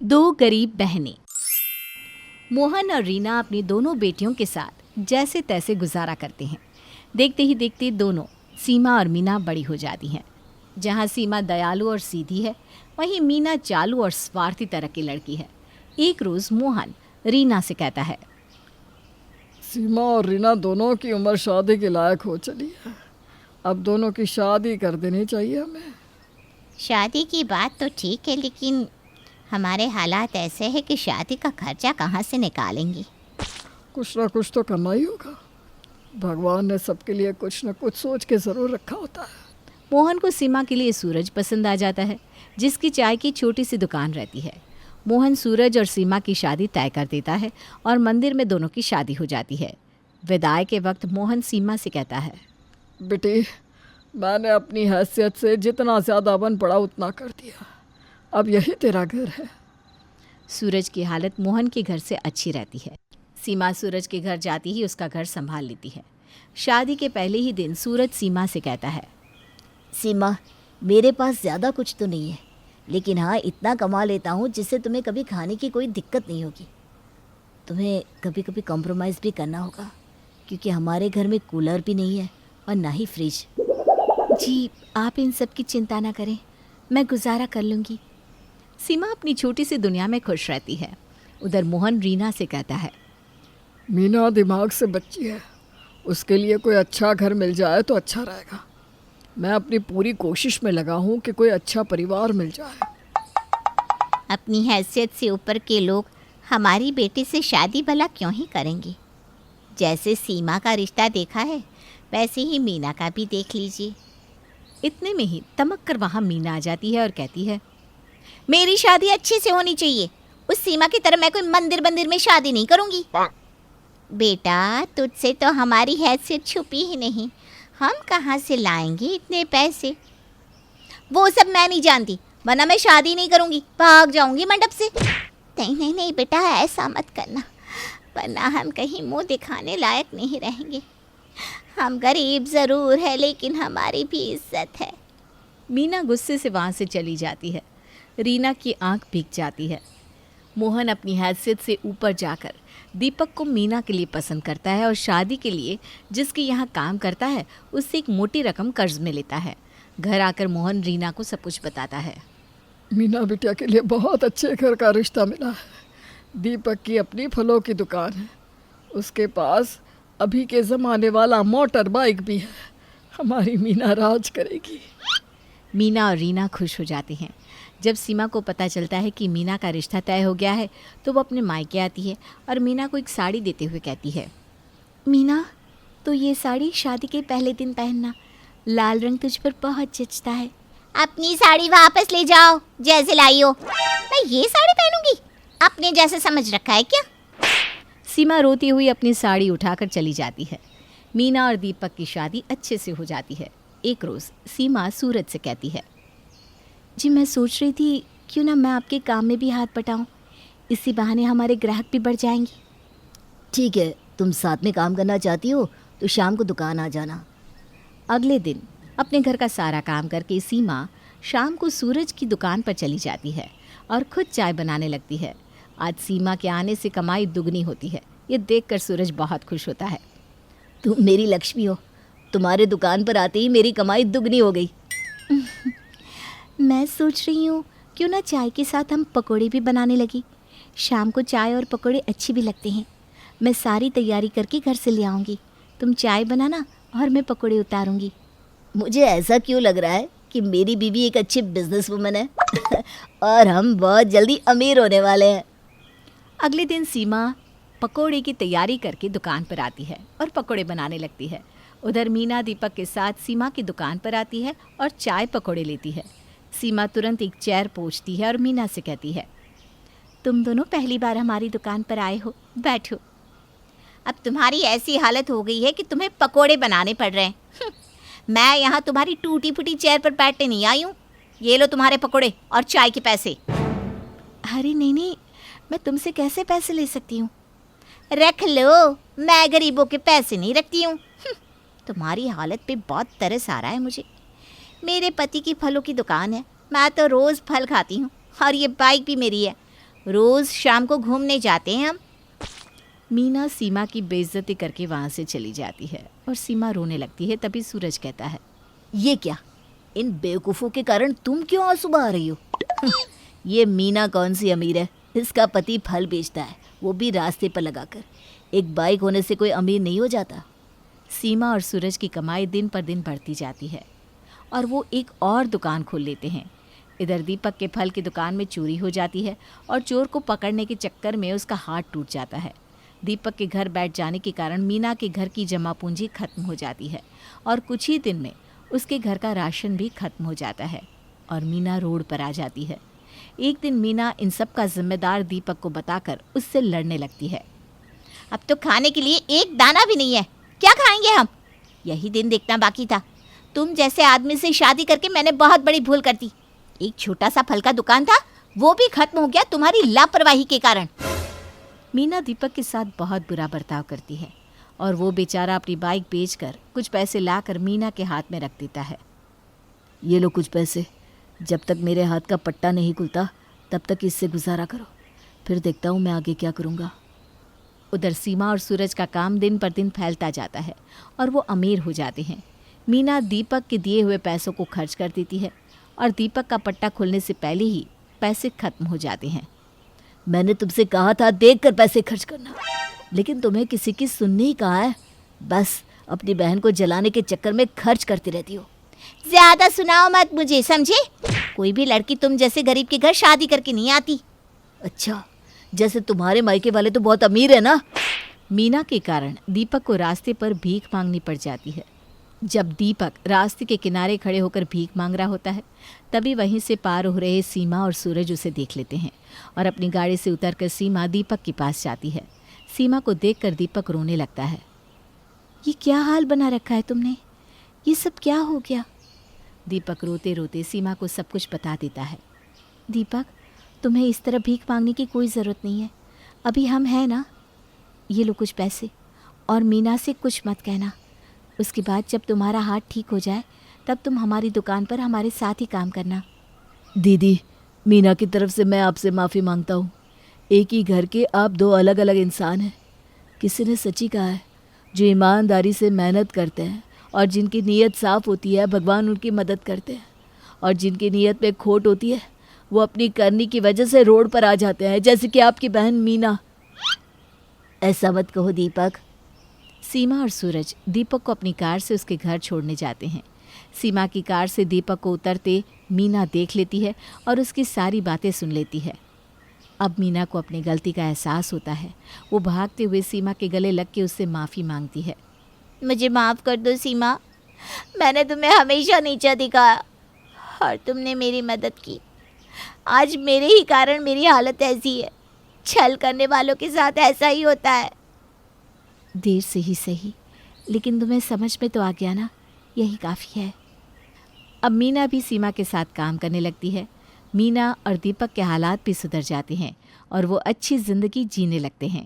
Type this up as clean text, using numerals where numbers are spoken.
दो गरीब बहनें। मोहन और रीना अपनी दोनों बेटियों के साथ जैसे तैसे गुजारा करते हैं। देखते ही देखते दोनों सीमा और मीना बड़ी हो जाती हैं। जहाँ सीमा दयालु और सीधी है, वहीं मीना चालू और स्वार्थी तरह की लड़की है। एक रोज़ मोहन रीना से कहता है, सीमा और रीना दोनों की उम्र शादी के लायक हो चली है। अब दोनों की शादी कर देनी चाहिए हमें। शादी की बात तो ठीक है, लेकिन हमारे हालात ऐसे हैं कि शादी का खर्चा कहाँ से निकालेंगी। कुछ ना कुछ तो करना ही होगा। भगवान ने सबके लिए कुछ न कुछ सोच के ज़रूर रखा होता है। मोहन को सीमा के लिए सूरज पसंद आ जाता है, जिसकी चाय की छोटी सी दुकान रहती है। मोहन सूरज और सीमा की शादी तय कर देता है और मंदिर में दोनों की शादी हो जाती है। विदाई के वक्त मोहन सीमा से कहता है, बेटी, मैंने अपनी हैसियत से जितना ज़्यादा बन पड़ा उतना कर दिया। अब यही तेरा घर है। सूरज की हालत मोहन के घर से अच्छी रहती है। सीमा सूरज के घर जाती ही उसका घर संभाल लेती है। शादी के पहले ही दिन सूरज सीमा से कहता है, सीमा, मेरे पास ज़्यादा कुछ तो नहीं है, लेकिन हाँ इतना कमा लेता हूँ जिससे तुम्हें कभी खाने की कोई दिक्कत नहीं होगी। तुम्हें कभी कभी कॉम्प्रोमाइज़ भी करना होगा, क्योंकि हमारे घर में कूलर भी नहीं है और ना ही फ्रिज। जी, आप इन सब की चिंता ना करें, मैं गुजारा कर लूँगी। सीमा अपनी छोटी सी दुनिया में खुश रहती है। उधर मोहन रीना से कहता है, मीना दिमाग से बच्ची है, उसके लिए कोई अच्छा घर मिल जाए तो अच्छा रहेगा। मैं अपनी पूरी कोशिश में लगा हूँ कि कोई अच्छा परिवार मिल जाए। अपनी हैसियत से ऊपर के लोग हमारी बेटी से शादी भला क्यों ही करेंगे। जैसे सीमा का रिश्ता देखा है, वैसे ही मीना का भी देख लीजिए। इतने में ही तमक कर वहाँ मीना आ जाती है और कहती है, मेरी शादी अच्छे से होनी चाहिए। उस सीमा की तरह मैं कोई मंदिर में शादी नहीं करूँगी। बेटा, तुझसे तो हमारी हैसियत छुपी ही नहीं, हम कहाँ से लाएंगे इतने पैसे। वो सब मैं नहीं जानती, वरना मैं शादी नहीं करूँगी, भाग जाऊँगी मंडप से। नहीं नहीं नहीं बेटा, ऐसा मत करना, वरना हम कहीं मुंह दिखाने लायक नहीं रहेंगे। हम गरीब ज़रूर है, लेकिन हमारी भी इज्जत है। मीना गुस्से से वहाँ से चली जाती है। रीना की आंख भीग जाती है। मोहन अपनी हैसियत से ऊपर जाकर दीपक को मीना के लिए पसंद करता है और शादी के लिए जिसके यहाँ काम करता है उससे एक मोटी रकम कर्ज में लेता है। घर आकर मोहन रीना को सब कुछ बताता है। मीना बिटिया के लिए बहुत अच्छे घर का रिश्ता मिला है। दीपक की अपनी फलों की दुकान है, उसके पास अभी के ज़माने वाला मोटर बाइक भी है। हमारी मीना राज करेगी। मीना और रीना खुश हो जाती हैं। जब सीमा को पता चलता है कि मीना का रिश्ता तय हो गया है तो वो अपने मायके आती है और मीना को एक साड़ी देते हुए कहती है, मीना, तो ये साड़ी शादी के पहले दिन पहनना, लाल रंग तुझ पर बहुत जचता है। अपनी साड़ी वापस ले जाओ, जैसे लाई हो। मैं ये साड़ी पहनूंगी? अपने जैसे समझ रखा है क्या? सीमा रोती हुई अपनी साड़ी उठाकर चली जाती है। मीना और दीपक की शादी अच्छे से हो जाती है। एक रोज़ सीमा सूरज से कहती है, जी मैं सोच रही थी क्यों ना मैं आपके काम में भी हाथ बटाऊं, इसी बहाने हमारे ग्राहक भी बढ़ जाएंगे। ठीक है, तुम साथ में काम करना चाहती हो तो शाम को दुकान आ जाना। अगले दिन अपने घर का सारा काम करके सीमा शाम को सूरज की दुकान पर चली जाती है और खुद चाय बनाने लगती है। आज सीमा के आने से कमाई दुगनी होती है। ये देखकर सूरज बहुत खुश होता है। तुम मेरी लक्ष्मी हो, तुम्हारे दुकान पर आते ही मेरी कमाई दुगनी हो गई। मैं सोच रही हूँ क्यों ना चाय के साथ हम पकोड़े भी बनाने लगी। शाम को चाय और पकोड़े अच्छे भी लगते हैं। मैं सारी तैयारी करके घर से ले आऊँगी, तुम चाय बनाना और मैं पकोड़े उतारूँगी। मुझे ऐसा क्यों लग रहा है कि मेरी बीवी एक अच्छी बिजनेस वुमन है और हम बहुत जल्दी अमीर होने वाले हैं। अगले दिन सीमा पकोड़े की तैयारी करके दुकान पर आती है और पकोड़े बनाने लगती है। उधर मीना दीपक के साथ सीमा की दुकान पर आती है और चाय पकोड़े लेती है। सीमा तुरंत एक चेयर पोंछती है और मीना से कहती है, तुम दोनों पहली बार हमारी दुकान पर आए हो, बैठो। अब तुम्हारी ऐसी हालत हो गई है कि तुम्हें पकोड़े बनाने पड़ रहे हैं। मैं यहाँ तुम्हारी टूटी फूटी चेयर पर बैठने नहीं आई हूँ। ये लो तुम्हारे पकोड़े और चाय के पैसे। अरे नहीं, मैं तुमसे कैसे पैसे ले सकती हूँ? रख लो, मैं गरीबों के पैसे नहीं रखती हूँ। तुम्हारी हालत पे बहुत तरस आ रहा है मुझे। मेरे पति की फलों की दुकान है, मैं तो रोज़ फल खाती हूँ और ये बाइक भी मेरी है। रोज शाम को घूमने जाते हैं हम। मीना सीमा की बेइज्जती करके वहाँ से चली जाती है और सीमा रोने लगती है। तभी सूरज कहता है, ये क्या, इन बेवकूफ़ों के कारण तुम क्यों आंसू बहा रही हो? ये मीना कौन सी अमीर है? इसका पति फल बेचता है, वो भी रास्ते पर लगाकर। एक बाइक होने से कोई अमीर नहीं हो जाता। सीमा और सूरज की कमाई दिन पर दिन बढ़ती जाती है और वो एक और दुकान खोल लेते हैं। इधर दीपक के फल की दुकान में चोरी हो जाती है और चोर को पकड़ने के चक्कर में उसका हाथ टूट जाता है। दीपक के घर बैठ जाने के कारण मीना के घर की जमा पूंजी खत्म हो जाती है और कुछ ही दिन में उसके घर का राशन भी खत्म हो जाता है और मीना रोड पर आ जाती है। एक दिन मीना इन सब का जिम्मेदार दीपक को बताकर उससे लड़ने लगती है। अब तो खाने के लिए एक दाना भी नहीं है, क्या खाएंगे हम? यही दिन देखना बाकी था। तुम जैसे आदमी से शादी करके मैंने बहुत बड़ी भूल कर दी। एक छोटा सा फल का दुकान था, वो भी खत्म हो गया तुम्हारी लापरवाही के कारण। मीना दीपक के साथ बहुत बुरा बर्ताव करती है और वो बेचारा अपनी बाइक बेचकर कुछ पैसे लाकर मीना के हाथ में रख देता है। ये लो कुछ पैसे, जब तक मेरे हाथ का पट्टा नहीं खुलता तब तक इससे गुजारा करो, फिर देखता हूँ मैं आगे क्या करूँगा। उधर सीमा और सूरज का काम दिन पर दिन फैलता जाता है और वो अमीर हो जाते हैं। मीना दीपक के दिए हुए पैसों को खर्च कर देती है और दीपक का पट्टा खुलने से पहले ही पैसे खत्म हो जाते हैं। मैंने तुमसे कहा था देख कर पैसे खर्च करना, लेकिन तुम्हें किसी की सुननी ही कहाँ है। बस अपनी बहन को जलाने के चक्कर में खर्च करती रहती हो। ज्यादा सुनाओ मत मुझे, समझे? कोई भी लड़की तुम जैसे गरीब के घर शादी करके नहीं आती। अच्छा, जैसे तुम्हारे मायके वाले तो बहुत अमीर है ना। मीना के कारण दीपक को रास्ते पर भीख मांगनी पड़ जाती है। जब दीपक रास्ते के किनारे खड़े होकर भीख मांग रहा होता है तभी वहीं से पार हो रहे सीमा और सूरज उसे देख लेते हैं और अपनी गाड़ी से उतरकर सीमा दीपक के पास जाती है। सीमा को देखकर दीपक रोने लगता है। ये क्या हाल बना रखा है तुमने? ये सब क्या हो गया? दीपक रोते रोते सीमा को सब कुछ बता देता है। दीपक, तुम्हें इस तरह भीख मांगने की कोई ज़रूरत नहीं है। अभी हम हैं ना, ये लो कुछ पैसे, और मीना से कुछ मत कहना। उसके बाद जब तुम्हारा हाथ ठीक हो जाए तब तुम हमारी दुकान पर हमारे साथ ही काम करना। दीदी, मीना की तरफ से मैं आपसे माफ़ी मांगता हूँ। एक ही घर के आप दो अलग अलग इंसान हैं। किसी ने सच्ची कहा है, जो ईमानदारी से मेहनत करते हैं और जिनकी नीयत साफ़ होती है भगवान उनकी मदद करते हैं, और जिनकी नीयत में खोट होती है वो अपनी करनी की वजह से रोड पर आ जाते हैं, जैसे कि आपकी बहन मीना। ऐसा मत कहो दीपक। सीमा और सूरज दीपक को अपनी कार से उसके घर छोड़ने जाते हैं। सीमा की कार से दीपक को उतरते मीना देख लेती है और उसकी सारी बातें सुन लेती है। अब मीना को अपनी गलती का एहसास होता है। वो भागते हुए सीमा के गले लग के उससे माफ़ी मांगती है। मुझे माफ़ कर दो सीमा, मैंने तुम्हें हमेशा नीचा दिखाया और तुमने मेरी मदद की। आज मेरे ही कारण मेरी हालत ऐसी है। छल करने वालों के साथ ऐसा ही होता है। देर से ही सही, लेकिन तुम्हें समझ में तो आ गया ना, यही काफ़ी है। अब मीना भी सीमा के साथ काम करने लगती है। मीना और दीपक के हालात भी सुधर जाते हैं और वो अच्छी ज़िंदगी जीने लगते हैं।